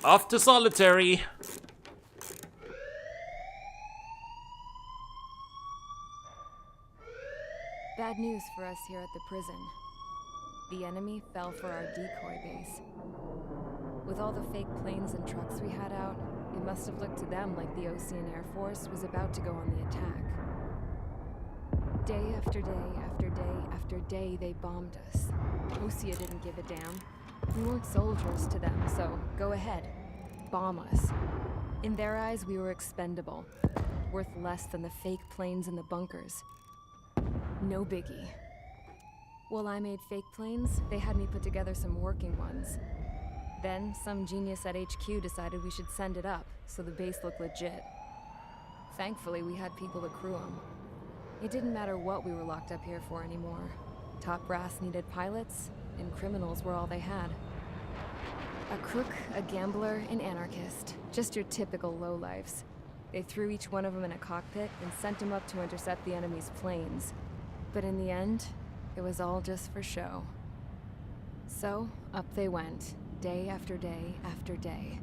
Off to solitary. Bad news for us here at the prison. The enemy fell for our decoy base. With all the fake planes and trucks we had out, it must have looked to them like the Osean Air Force was about to go on the attack. Day after day after day after day, they bombed us. Osea didn't give a damn. We weren't soldiers to them, so go ahead. Bomb us. In their eyes, we were expendable. Worth less than the fake planes in the bunkers. No biggie. While I made fake planes, they had me put together some working ones. Then, some genius at HQ decided we should send it up, so the base looked legit. Thankfully, we had people to crew them. It didn't matter what we were locked up here for anymore. Top brass needed pilots, and criminals were all they had. A crook, a gambler, an anarchist. Just your typical lowlifes. They threw each one of them in a cockpit and sent them up to intercept the enemy's planes. But in the end, it was all just for show. So, up they went, day after day after day.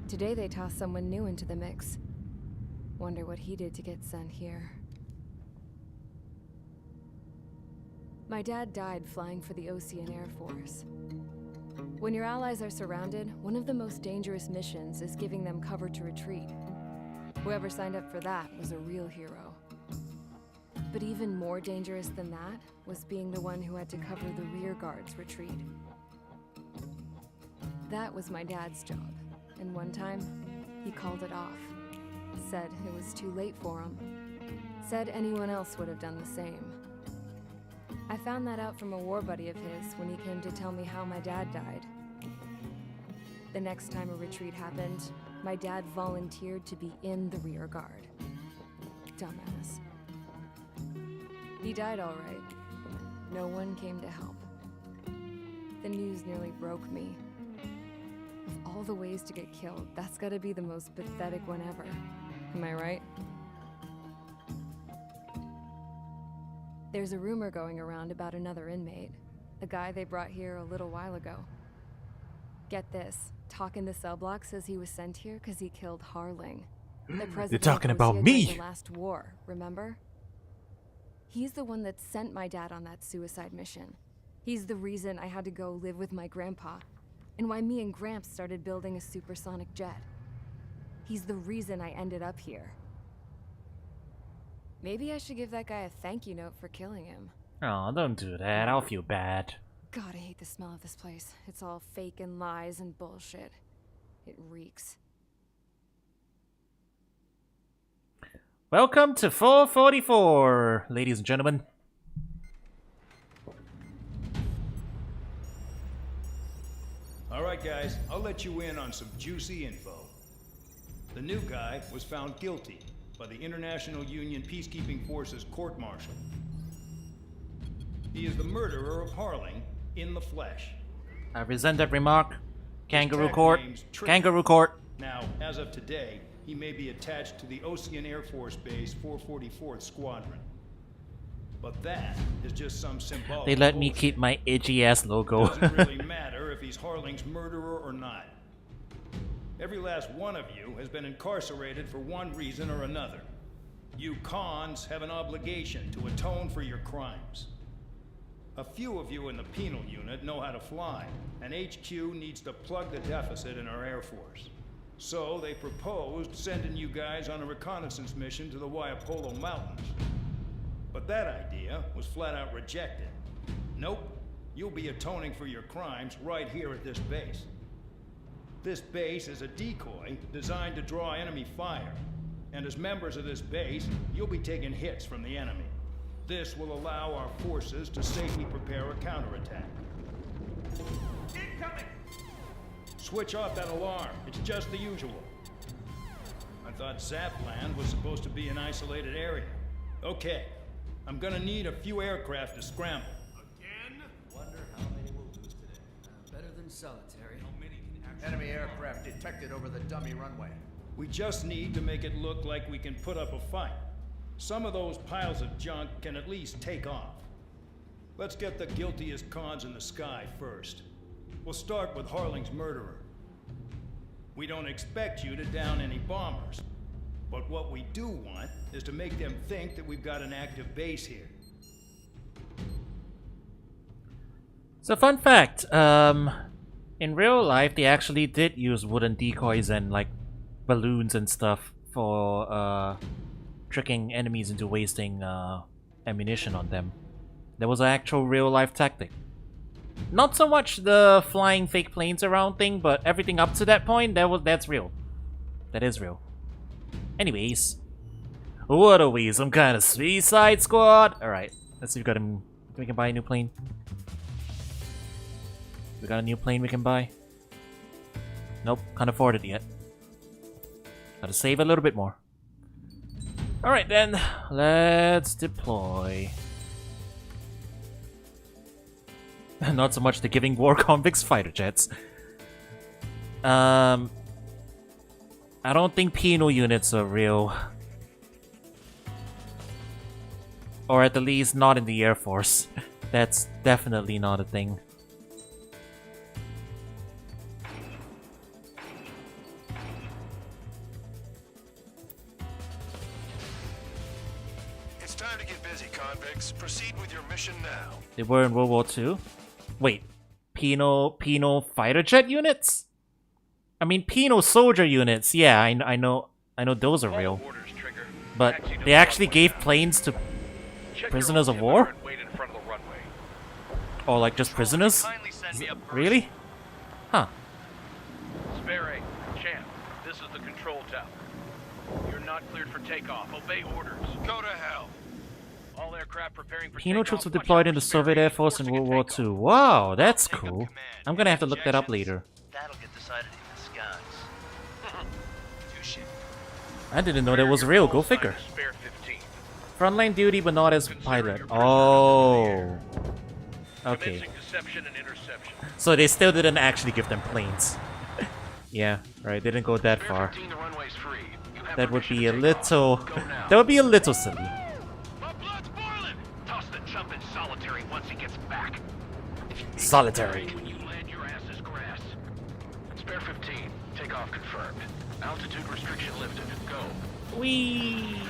Today they tossed someone new into the mix. Wonder what he did to get sent here. My dad died flying for the Osean Air Force. When your allies are surrounded, one of the most dangerous missions is giving them cover to retreat. Whoever signed up for that was a real hero. But even more dangerous than that was being the one who had to cover the rear guard's retreat. That was my dad's job, and one time, he called it off. Said it was too late for him. Said anyone else would have done the same. I found that out from a war buddy of his when he came to tell me how my dad died. The next time a retreat happened, my dad volunteered to be in the rear guard. Dumbass. He died all right. No one came to help. The news nearly broke me. Of all the ways to get killed, that's gotta be the most pathetic one ever. Am I right? There's a rumor going around about another inmate. A guy they brought here a little while ago. Get this, Talk in the cell block says he was sent here because he killed Harling. The president They're talking about during me! the last war, remember? He's the one that sent my dad on that suicide mission. He's the reason I had to go live with my grandpa, and why me and Gramps started building a supersonic jet. He's the reason I ended up here. Maybe I should give that guy a thank you note for killing him. Oh, don't do that. I'll feel bad. God, I hate the smell of this place. It's all fake and lies and bullshit. It reeks. Welcome to 444, ladies and gentlemen. All right, guys, I'll let you in on some juicy info. The new guy was found guilty by the International Union Peacekeeping Forces court-martial. He is the murderer of Harling in the flesh. I resent that remark. Kangaroo tag court. name's Trick. Kangaroo court. Now, as of today, he may be attached to the Osean Air Force Base 444th Squadron. But that is just some symbolic They let me bullshit. keep my itchy ass logo. Doesn't really matter if he's Harling's murderer or not. Every last one of you has been incarcerated for one reason or another. You cons have an obligation to atone for your crimes. A few of you in the penal unit know how to fly, and HQ needs to plug the deficit in our Air Force. So they proposed sending you guys on a reconnaissance mission to the Waiapolo Mountains. But that idea was flat out rejected. Nope, you'll be atoning for your crimes right here at this base. This base is a decoy designed to draw enemy fire. And as members of this base, you'll be taking hits from the enemy. This will allow our forces to safely prepare a counterattack. Incoming! Switch off that alarm. It's just the usual. I thought Zapland was supposed to be an isolated area. Okay, I'm gonna need a few aircraft to scramble. Again? Wonder how many we'll lose today. Better than solitary. How many can actually... Enemy aircraft detected over the dummy runway. We just need to make it look like we can put up a fight. Some of those piles of junk can at least take off. Let's get the guiltiest cons in the sky first. We'll start with Harling's murderer. We don't expect you to down any bombers. But what we do want is to make them think that we've got an active base here. So fun fact, in real life they actually did use wooden decoys and like balloons and stuff for tricking enemies into wasting ammunition on them. That was an actual real life tactic. Not so much the flying fake planes around thing, but everything up to that point, that's real. That is real. Anyways, what are we? Some kind of Suicide Squad? Alright, let's see if we can buy a new plane. We got a new plane we can buy? Nope, can't afford it yet. Gotta save a little bit more. Alright then, let's deploy. Not so much the giving war convicts fighter jets. I don't think penal units are real. Or at the least not in the Air Force. That's definitely not a thing. It's time to get busy, convicts. Proceed with your mission now. They were in World War II? Wait, penal fighter jet units? I mean, penal soldier units. Yeah, I know those are real. But they actually gave planes to prisoners of war? Or like just prisoners? Really? Huh. Spare A, Champ, this is the control tower. You're not cleared for takeoff. Obey orders. Go to hell. All aircraft preparing for Penal takeoff. troops were Watch deployed out in the for Soviet Spare A Air Force in before World War taking II. takeoff. Wow, that's cool. I'm gonna have to look that up later. That'll get decided in the skies. Touche. I didn't know that was real, go figure. Spare 15. Frontline duty but not as pilot. Oh. Okay. Commencing deception and interception. So they still didn't actually give them planes. Yeah, right, they didn't go that far. 15, the runway's free. You have That would permission be to a take little... off. Go now. That would be a little silly. My blood's boiling! Toss the chump in solitary once he gets back. Solitary. When you land, your ass is grass. Spare 15. Takeoff confirmed. Altitude restriction lifted. Go. Whee!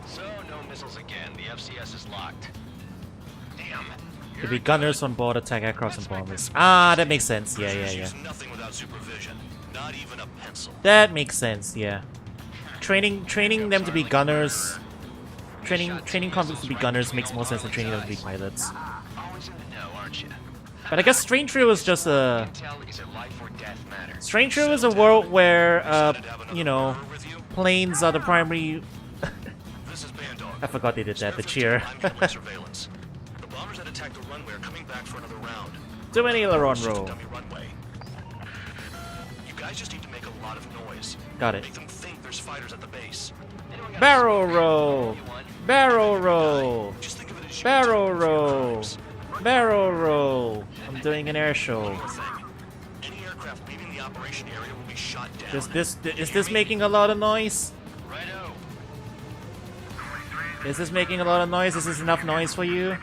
So, no missiles again. The FCS is locked. Damn. To be gunners on board attack aircraft and bombers. Ah, that makes sense. Yeah. Use nothing without supervision. Not even a pencil. That makes sense, yeah. Training them to be gunners... Training convicts to be gunners makes more sense than training them to be pilots. Always in the know, aren't you? But I guess Strange Trio is just a... Intel is a life or death matter. Strange Trio is a world where, you know, planes are the primary... This is Bandog. I forgot they did that, the cheer. I'm covering surveillance. The bombers that attacked the runway are coming back for another round. Do an aileron It's just a roll. dummy runway. You guys just need to make a lot of noise. Got it. Make them think there's fighters at the base. Barrel roll! Barrel roll! Just think of it as shooting Barrel two or three roll! times. Barrel roll! I'm doing an air show. Any aircraft leaving the operation area will be shot down. Is this making a lot of noise? Righto. Is this making a lot of noise? Is this enough noise for you?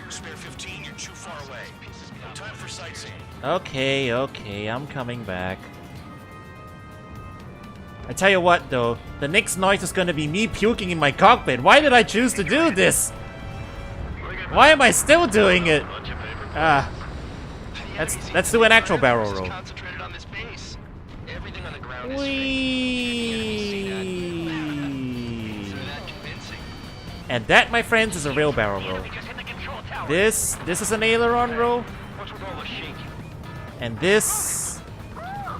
Spare 15, you're too far away. No time for sightseeing. Okay, I'm coming back. I tell you what though, the next noise is gonna be me puking in my cockpit. Why did I choose to do this? Why am I still doing it? Ah. Let's do an actual barrel roll. Concentrated on this base. Everything on the ground is Whee! that convincing. And that, my friends, is a real barrel roll. Just hit the control tower. This is an aileron roll, What's with all the shaking? and this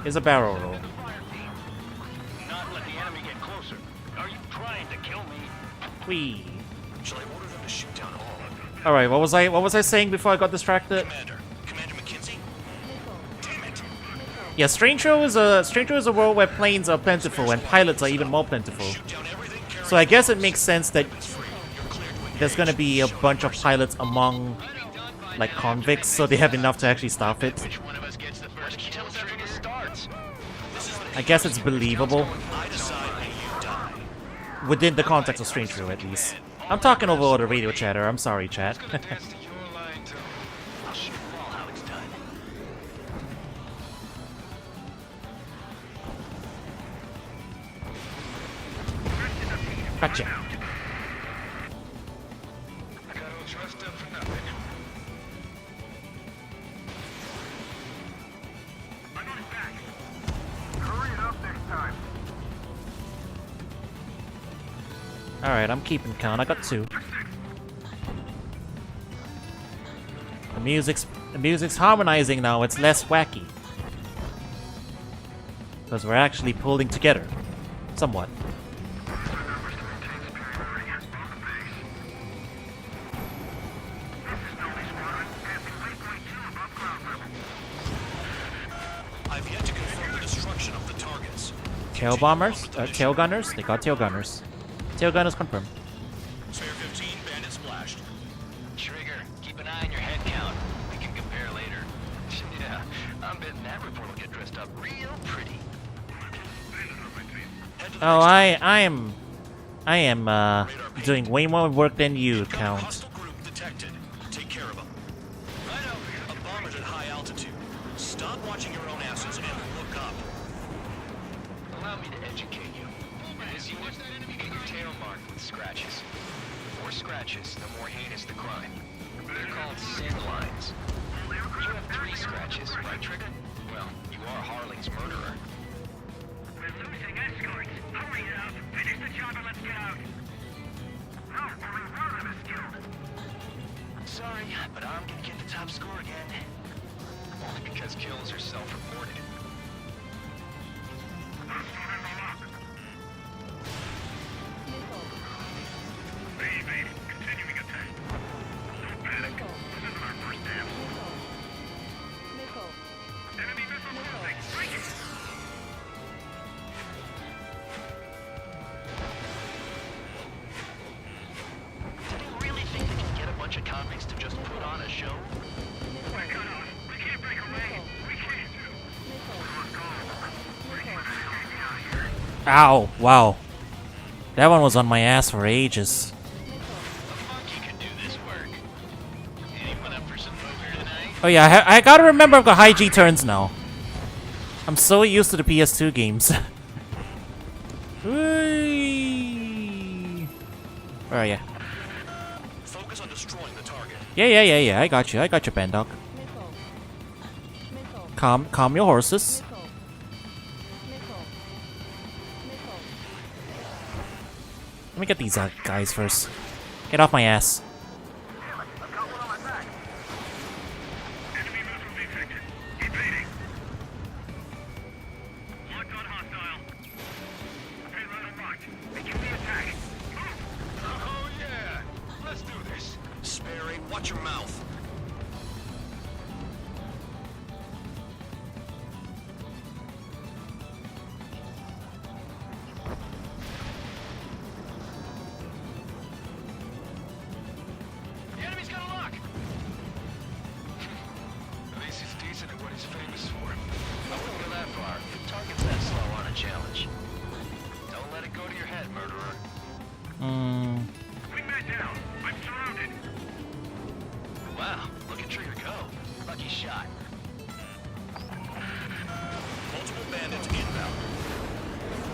is a barrel roll. Not let the enemy get closer. Are you trying to kill me? Whee! Shall I order them to shoot down all of them? All right, what was I saying before I got distracted? Commander McKinsey? Damn it! Yeah, Strange Trio is a world where planes are plentiful and pilots are even more plentiful. Shoot down everything carrying So I guess it makes sense that free. You're cleared to engage. there's gonna be a bunch of pilots among like convicts, so they have enough to actually staff it. Which one of us gets the first kill after this starts? I guess it's believable I decide and you die. within the context of Strange Trio, at least. I'm talking over all the radio chatter. I'm sorry, chat. Pass to your line, Tony. I'll shoot them all how it's done. Gotcha. I got all dressed up for nothing. I'm on his back. Hurry it up next time. Alright, I'm keeping count. I got 2. The music's harmonizing now. It's less wacky. Because we're actually pulling together. Somewhat. I've yet to confirm the destruction of the targets. Tail bombers? Tail gunners? They got tail gunners. Tail gunners confirmed. Spare 15, bandit splashed. Trigger, keep an eye on your head count. We can compare later. Yeah, I'm betting that report will get dressed up real pretty. Head to the Oh, next I am doing way more work than you, Got a Count. hostile group detected. Take care of them. Right over here. A bomber's at high altitude. Stop watching your own asses and look up. Allow me to educate you. As you get your tail marked with scratches. The more scratches, the more heinous the crime. They're called sin lines. You have 3 scratches, right, Trigger? Well, you are Harling's murderer. We're losing escorts. Hurry up. Finish the job and let's get out. Oh, we're one of us killed. Sorry, but I'm gonna get the top score again. Only because kills are self-reported. Baby, continuing attack. No panic. This isn't our first dance. Enemy missile moving. Break it. Did you really think they can get a bunch of convicts to just put on a show? We're cut off. We can't break away. We can't. Ow! Wow. That one was on my ass for ages. A monkey could do this work. Anyone up for some poker tonight? Oh yeah, I gotta remember I've got high G turns now. I'm so used to the PS2 games. Whee! Where are ya? Focus on destroying the target. Yeah. I got you, Bandog. Calm your horses. Let me get these guys first. Get off my ass. Enemy missile detected. Evading. Locked on hostile. Pin right unlocked. Begin the attack. Move. Oh yeah. Let's do this. Sperry, watch your mouth. The enemy's got a lock! At least he's decent at what he's famous for. I wouldn't go that far. Target's that slow on a challenge. Don't let it go to your head, murderer. Wingman down. I'm surrounded. Wow, look at Trigger go. Lucky shot. Multiple bandits inbound.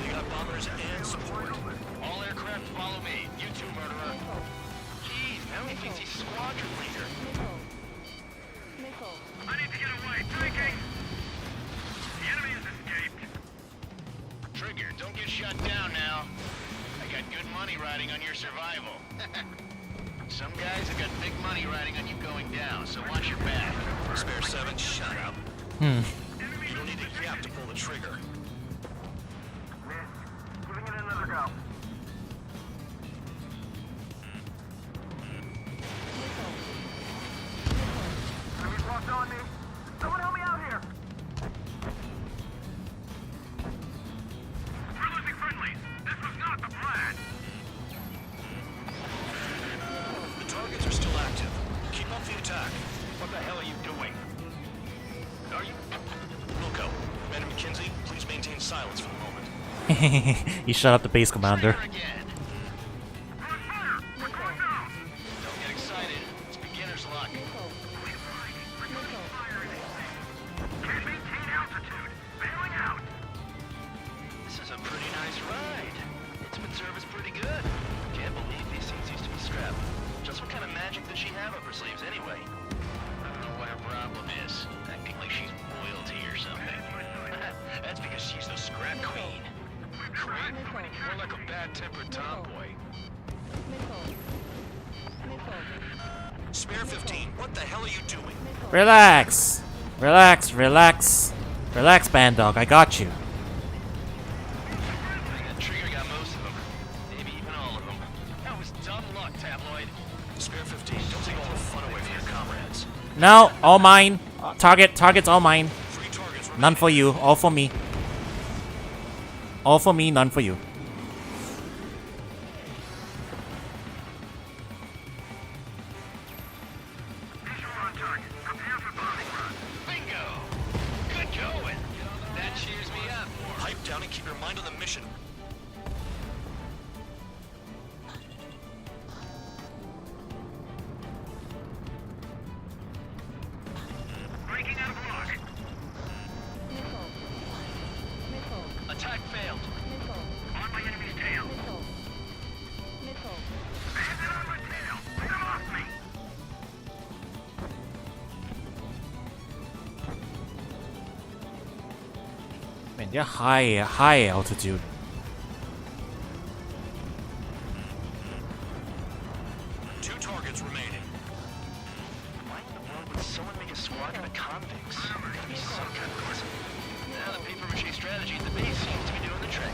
They got bombers and support. All aircraft follow me. You too, murderer. Jeez, now he thinks he's squadron leader. I need to get away. Breaking. The enemy has escaped. Trigger, don't get shut down now. I got good money riding on your survival. Some guys have got big money riding on you going down, so watch your back. Spare 7, shut up. Hmm. You don't need a gap to pull the trigger. Giving it another go. Enemy's locked on me. Someone help me out here. We're losing friendlies. This was not the plan. The targets are still active. Keep up the attack. What the hell are you doing? Are you? Wilco, Commander McKenzie, please maintain silence for the moment. You shut up the base commander. Trigger again. We're on fire. We're going down. Don't get excited. It's beginner's luck. Can't maintain altitude. Bailing out. This is a pretty nice ride. Intimate service pretty good. she have up her sleeves anyway? I don't know what her problem is. Acting like she's royalty or something. That's because she's the scrap queen. Queen? More like a bad-tempered tomboy. Spare 15, what the hell are you doing? Relax. Relax, relax. Relax, Bandog. I got you. That trigger got most of them. Maybe even all of them. That was dumb luck, Tabloid. Spare 15, don't take all the fun away from your comrades. No, all mine. Target's all mine. 3 targets remaining. None for you, all for me. All for me, none for you. Visual on target. Prepare for bombing run. Bingo! Good going. That cheers me up. Pipe down and keep your mind on the mission. Breaking out of block. Attack failed. On my enemy's tail. Bandit on my tail. Get him off me. Man, they're high altitude. Two targets remaining. Why in the world would someone make a squadron of convicts? Gotta be some kind of reason. Now the paper-mache strategy at the base seems to be doing the trick.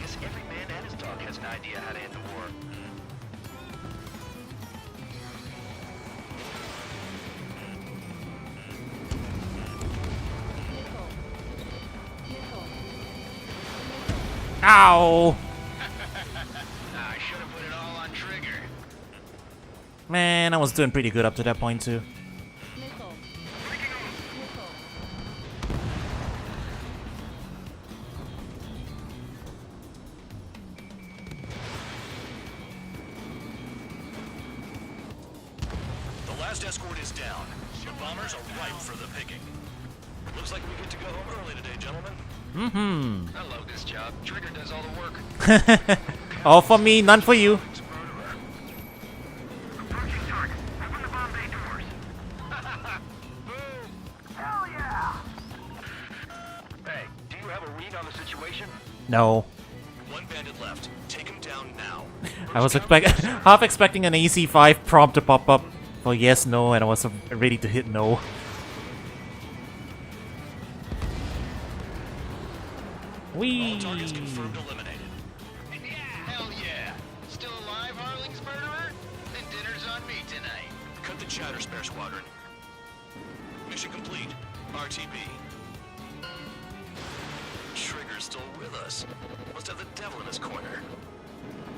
Guess every man and his dog has an idea how to end the war. Ow! I should have put it all on trigger. Man, I was doing pretty good up to that point too. The last escort is down. The bombers are ripe for the picking. Looks like we get to go home early today, gentlemen. Mm-hmm. I love this job. Trigger does all the work. All for me, none for you. Approaching target. Open the bomb bay doors. Hell yeah! Hey, do you have a read on the situation? No. One bandit left. Take him down now. I was half expecting an AC5 prompt to pop up for yes, no, and I was ready to hit no. Whee! All targets confirmed eliminated. Hell yeah. Still alive, Harling's murderer? Then dinner's on me tonight. Cut the chatter, Spare Squadron. Mission complete. RTB. Trigger's still with us. Must have the devil in his corner.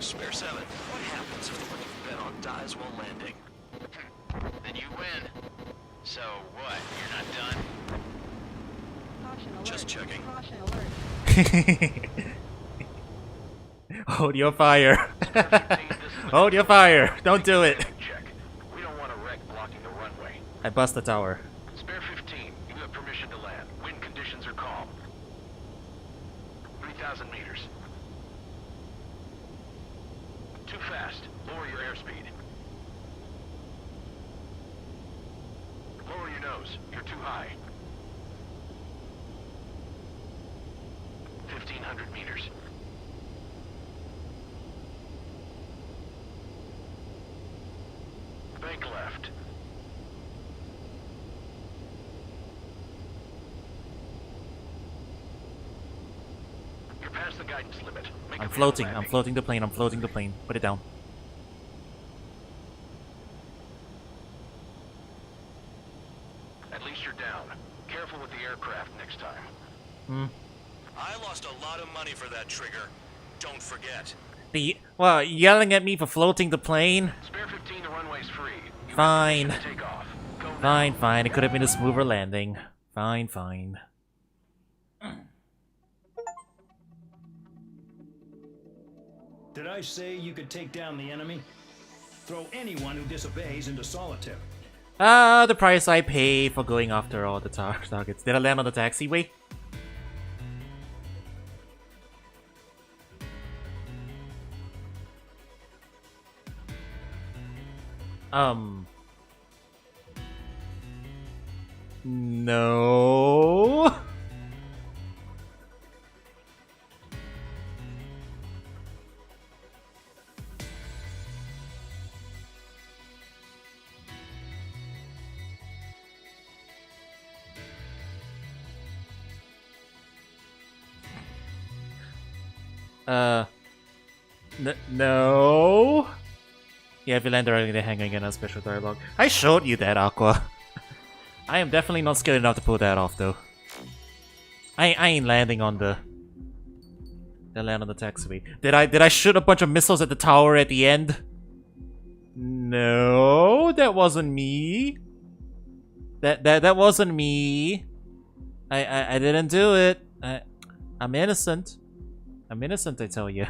Spare 7, what happens if the one you've bet on dies while landing? Then you win. So what? You're not done? Just checking. Hold your fire. Hold your fire. Don't do it. Check. We don't want a wreck blocking the runway. I bust the tower. Spare 15, you have permission to land. Wind conditions are calm. 3,000 meters. Too fast. Lower your airspeed. Lower your nose. You're too high. 1,500 meters. Bank left. You're past the guidance limit. Make I'm a floating. landing. I'm floating the plane. I'm floating the plane. Put it down. At least you're down. Careful with the aircraft next time. Hmm. I lost a lot of money for that trigger. Don't forget. Well, yelling at me for floating the plane? Spare 15, the runway's free. You Fine. have permission to take off. Go now. Fine, fine. It could have been a smoother landing. Fine, fine. Did I say you could take down the enemy? Throw anyone who disobeys into solitary. The price I pay for going after all the targets. Did I land on the taxiway? No. No. Yeah, if you land directly, they're hanging in a special dialogue. I showed you that, Aqua. I am definitely not skilled enough to pull that off, though. I ain't landing on the... They land on the taxiway. Did I shoot a bunch of missiles at the tower at the end? No, that wasn't me. That wasn't me. I didn't do it. I'm innocent. I'm innocent, I tell you.